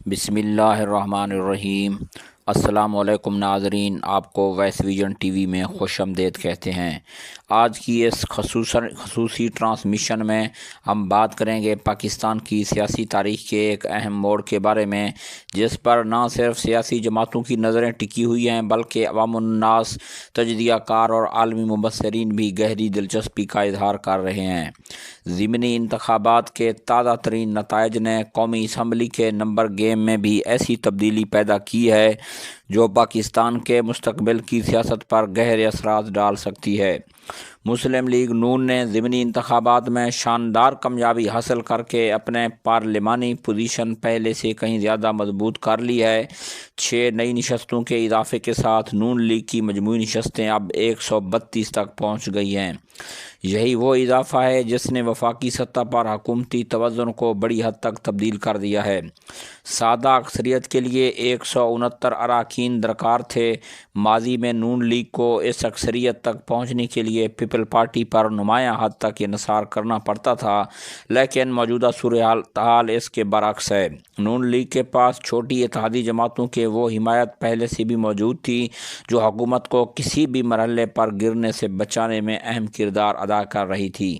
بسم اللہ الرحمن الرحیم۔ السلام علیکم ناظرین، آپ کو ویس ویژن ٹی وی میں خوش آمدید کہتے ہیں۔ آج کی اس خصوصی ٹرانسمیشن میں ہم بات کریں گے پاکستان کی سیاسی تاریخ کے ایک اہم موڑ کے بارے میں، جس پر نہ صرف سیاسی جماعتوں کی نظریں ٹکی ہوئی ہیں بلکہ عوام الناس، تجزیہ کار اور عالمی مبصرین بھی گہری دلچسپی کا اظہار کر رہے ہیں۔ ضمنی انتخابات کے تازہ ترین نتائج نے قومی اسمبلی کے نمبر گیم میں بھی ایسی تبدیلی پیدا کی ہے جو پاکستان کے مستقبل کی سیاست پر گہرے اثرات ڈال سکتی ہے۔ مسلم لیگ نون نے ضمنی انتخابات میں شاندار کامیابی حاصل کر کے اپنے پارلیمانی پوزیشن پہلے سے کہیں زیادہ مضبوط کر لی ہے۔ 6 نئی نشستوں کے اضافے کے ساتھ نون لیگ کی مجموعی نشستیں اب 132 تک پہنچ گئی ہیں۔ یہی وہ اضافہ ہے جس نے وفاقی سطح پر حکومتی توازن کو بڑی حد تک تبدیل کر دیا ہے۔ سادہ اکثریت کے لیے 169 اراکین درکار تھے۔ ماضی میں نون لیگ کو اس اکثریت تک پہنچنے کے لیے پیپل پارٹی پر نمایاں حد تک انحصار کرنا پڑتا تھا، لیکن موجودہ صورتحال اس کے برعکس ہے۔ نون لیگ کے پاس چھوٹی اتحادی جماعتوں کے وہ حمایت پہلے سے بھی موجود تھی جو حکومت کو کسی بھی مرحلے پر گرنے سے بچانے میں اہم کردار ادا کر رہی تھی۔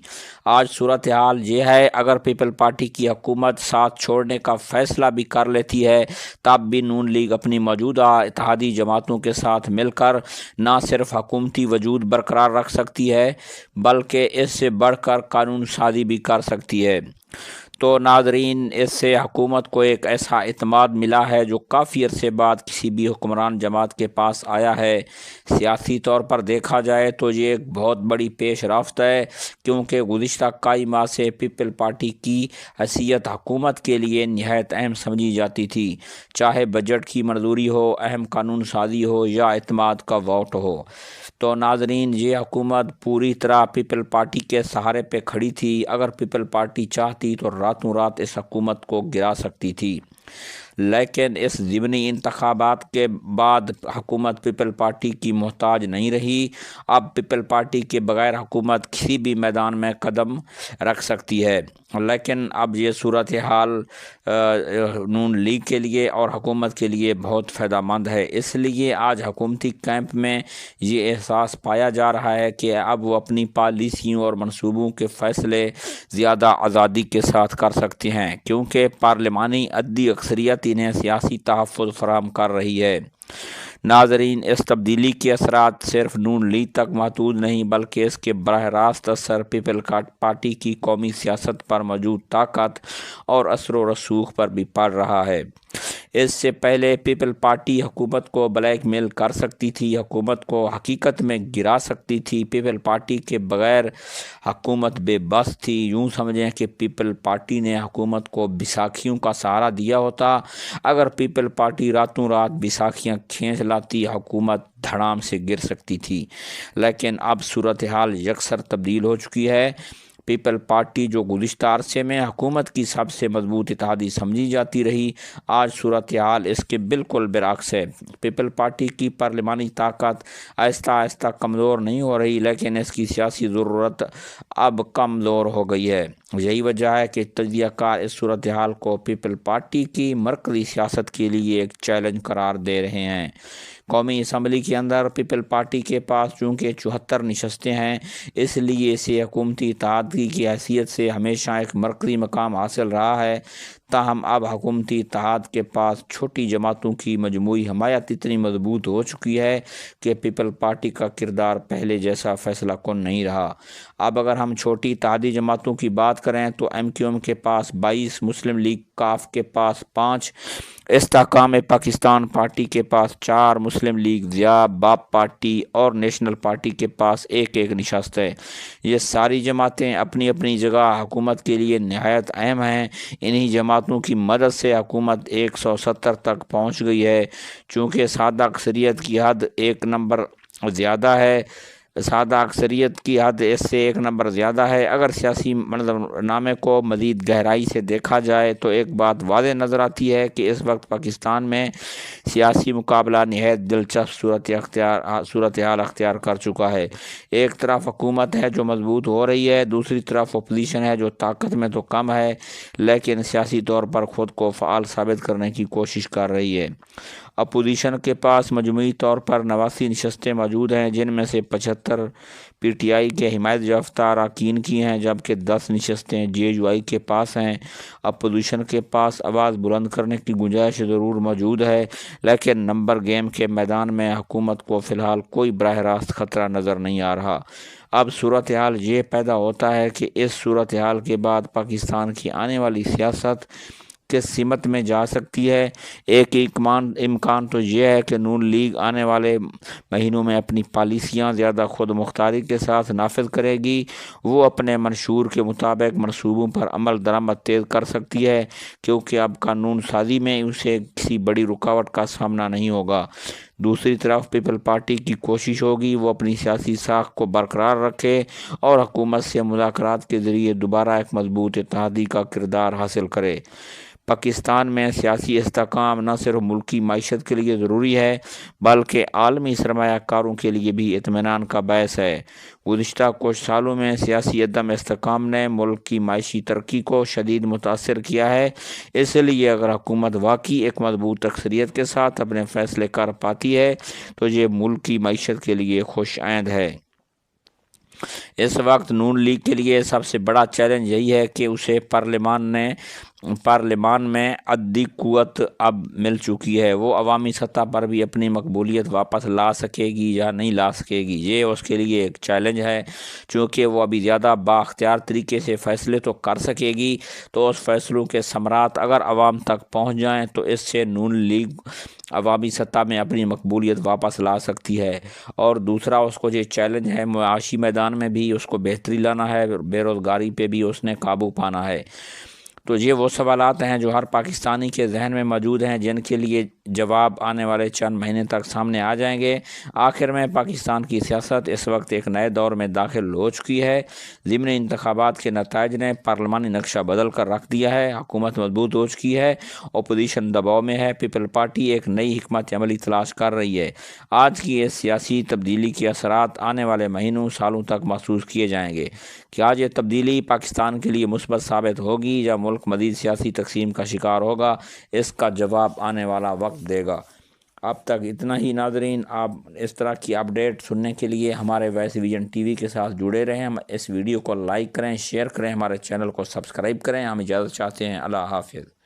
آج صورتحال یہ ہے، اگر پیپل پارٹی کی حکومت ساتھ چھوڑنے کا فیصلہ بھی کر لیتی ہے تب بھی نون لیگ اپنی موجودہ اتحادی جماعتوں کے ساتھ مل کر نہ صرف حکومتی وجود برقرار رکھ سکتی ہے بلکہ اس سے بڑھ کر قانون سازی بھی کر سکتی ہے۔ تو ناظرین، اس سے حکومت کو ایک ایسا اعتماد ملا ہے جو کافی عرصے بعد کسی بھی حکمران جماعت کے پاس آیا ہے۔ سیاسی طور پر دیکھا جائے تو یہ ایک بہت بڑی پیش رفت ہے، کیونکہ گزشتہ کئی ماہ سے پیپل پارٹی کی حیثیت حکومت کے لیے نہایت اہم سمجھی جاتی تھی، چاہے بجٹ کی منظوری ہو، اہم قانون سازی ہو یا اعتماد کا ووٹ ہو۔ تو ناظرین، یہ حکومت پوری طرح پیپل پارٹی کے سہارے پہ کھڑی تھی۔ اگر پیپل پارٹی چاہتی تو راتوں رات اس حکومت کو گرا سکتی تھی، لیکن اس ضمنی انتخابات کے بعد حکومت پیپل پارٹی کی محتاج نہیں رہی۔ اب پیپل پارٹی کے بغیر حکومت کسی بھی میدان میں قدم رکھ سکتی ہے، لیکن اب یہ صورتحال نون لیگ کے لیے اور حکومت کے لیے بہت فائدہ مند ہے۔ اس لیے آج حکومتی کیمپ میں یہ احساس پایا جا رہا ہے کہ اب وہ اپنی پالیسیوں اور منصوبوں کے فیصلے زیادہ آزادی کے ساتھ کر سکتے ہیں، کیونکہ پارلیمانی عددی اکثریت انہیں سیاسی تحفظ فراہم کر رہی ہے۔ ناظرین، اس تبدیلی کے اثرات صرف نون لیگ تک محدود نہیں بلکہ اس کے براہ راست اثر پیپل پارٹی کی قومی سیاست پر موجود طاقت اور اثر و رسوخ پر بھی پڑ رہا ہے۔ اس سے پہلے پیپل پارٹی حکومت کو بلیک میل کر سکتی تھی، حکومت کو حقیقت میں گرا سکتی تھی۔ پیپل پارٹی کے بغیر حکومت بے بس تھی۔ یوں سمجھیں کہ پیپل پارٹی نے حکومت کو بیساکھیوں کا سہارا دیا ہوتا۔ اگر پیپل پارٹی راتوں رات بیساکھیاں کھینچ لاتی، حکومت دھڑام سے گر سکتی تھی، لیکن اب صورتحال یکسر تبدیل ہو چکی ہے۔ پیپل پارٹی جو گزشتہ عرصے میں حکومت کی سب سے مضبوط اتحادی سمجھی جاتی رہی، آج صورتحال اس کے بالکل برعکس ہے۔ پیپل پارٹی کی پارلیمانی طاقت آہستہ آہستہ کمزور نہیں ہو رہی، لیکن اس کی سیاسی ضرورت اب کمزور ہو گئی ہے۔ یہی وجہ ہے کہ تجزیہ کار اس صورتحال کو پیپل پارٹی کی مرکزی سیاست کے لیے ایک چیلنج قرار دے رہے ہیں۔ قومی اسمبلی کے اندر پیپل پارٹی کے پاس چونکہ 74 نشستیں ہیں، اس لیے اسے حکومتی اتحادی کی حیثیت سے ہمیشہ ایک مرکزی مقام حاصل رہا ہے۔ تاہم اب حکومتی اتحاد کے پاس چھوٹی جماعتوں کی مجموعی حمایت اتنی مضبوط ہو چکی ہے کہ پیپل پارٹی کا کردار پہلے جیسا فیصلہ کن نہیں رہا۔ اب اگر ہم چھوٹی اتحادی جماعتوں کی بات کریں تو MQM کے پاس 22، مسلم لیگ کاف کے پاس 5، استحکام پاکستان پارٹی کے پاس 4، مسلم لیگ ضیاء، باپ پارٹی اور نیشنل پارٹی کے پاس 1 نشست ہے۔ یہ ساری جماعتیں اپنی اپنی جگہ حکومت کے لیے نہایت اہم ہیں۔ انہی جماعتوں کی مدد سے حکومت 170 تک پہنچ گئی ہے۔ چونکہ سادہ اکثریت کی حد 1 نمبر زیادہ ہے، اس سے 1 نمبر زیادہ ہے۔ اگر سیاسی منظر نامے کو مزید گہرائی سے دیکھا جائے تو ایک بات واضح نظر آتی ہے کہ اس وقت پاکستان میں سیاسی مقابلہ نہایت دلچسپ صورتحال اختیار کر چکا ہے۔ ایک طرف حکومت ہے جو مضبوط ہو رہی ہے، دوسری طرف اپوزیشن ہے جو طاقت میں تو کم ہے لیکن سیاسی طور پر خود کو فعال ثابت کرنے کی کوشش کر رہی ہے۔ اپوزیشن کے پاس مجموعی طور پر 89 نشستیں موجود ہیں، جن میں سے 75 پی ٹی آئی کے حمایت یافتہ اراکین کی ہیں، جبکہ 10 نشستیں جے یو آئی کے پاس ہیں۔ اپوزیشن کے پاس آواز بلند کرنے کی گنجائش ضرور موجود ہے، لیکن نمبر گیم کے میدان میں حکومت کو فی الحال کوئی براہ راست خطرہ نظر نہیں آ رہا۔ اب صورتحال یہ پیدا ہوتا ہے کہ اس صورتحال کے بعد پاکستان کی آنے والی سیاست کس سمت میں جا سکتی ہے۔ ایک امکان تو یہ ہے کہ نون لیگ آنے والے مہینوں میں اپنی پالیسیاں زیادہ خود مختاری کے ساتھ نافذ کرے گی۔ وہ اپنے منشور کے مطابق منصوبوں پر عمل درآمد تیز کر سکتی ہے، کیونکہ اب قانون سازی میں اسے کسی بڑی رکاوٹ کا سامنا نہیں ہوگا۔ دوسری طرف پیپل پارٹی کی کوشش ہوگی وہ اپنی سیاسی ساکھ کو برقرار رکھے اور حکومت سے مذاکرات کے ذریعے دوبارہ ایک مضبوط اتحادی کا کردار حاصل کرے۔ پاکستان میں سیاسی استحکام نہ صرف ملکی معیشت کے لیے ضروری ہے بلکہ عالمی سرمایہ کاروں کے لیے بھی اطمینان کا باعث ہے۔ گزشتہ کچھ سالوں میں سیاسی عدم استحکام نے ملک کی معاشی ترقی کو شدید متاثر کیا ہے، اس لیے اگر حکومت واقعی ایک مضبوط اکثریت کے ساتھ اپنے فیصلے کر پاتی ہے تو یہ ملک کی معیشت کے لیے خوش آئند ہے۔ اس وقت نون لیگ کے لیے سب سے بڑا چیلنج یہی ہے کہ اسے پارلیمان میں عددی قوت اب مل چکی ہے۔ وہ عوامی سطح پر بھی اپنی مقبولیت واپس لا سکے گی یا نہیں لا سکے گی، یہ اس کے لیے ایک چیلنج ہے۔ چونکہ وہ ابھی زیادہ بااختیار طریقے سے فیصلے تو کر سکے گی، تو اس فیصلوں کے ثمرات اگر عوام تک پہنچ جائیں تو اس سے نون لیگ عوامی سطح میں اپنی مقبولیت واپس لا سکتی ہے۔ اور دوسرا اس کو یہ چیلنج ہے معاشی میدان میں بھی اس کو بہتری لانا ہے، بے روزگاری پہ بھی اس نے قابو پانا ہے۔ تو یہ وہ سوالات ہیں جو ہر پاکستانی کے ذہن میں موجود ہیں، جن کے لیے جواب آنے والے چند مہینے تک سامنے آ جائیں گے۔ آخر میں پاکستان کی سیاست اس وقت ایک نئے دور میں داخل ہو چکی ہے۔ ضمنی انتخابات کے نتائج نے پارلیمانی نقشہ بدل کر رکھ دیا ہے، حکومت مضبوط ہو چکی ہے، اپوزیشن دباؤ میں ہے، پیپل پارٹی ایک نئی حکمت عملی تلاش کر رہی ہے۔ آج کی اس سیاسی تبدیلی کے اثرات آنے والے مہینوں سالوں تک محسوس کیے جائیں گے۔ کیا یہ تبدیلی پاکستان کے لیے مثبت ثابت ہوگی یا ملک مزید سیاسی تقسیم کا شکار ہوگا، اس کا جواب آنے والا وقت دے گا۔ اب تک اتنا ہی ناظرین، آپ اس طرح کی اپڈیٹ سننے کے لیے ہمارے ویس ویژن ٹی وی کے ساتھ جڑے رہیں۔ ہم اس ویڈیو کو لائک کریں، شیئر کریں، ہمارے چینل کو سبسکرائب کریں۔ ہم اجازت چاہتے ہیں۔ اللہ حافظ۔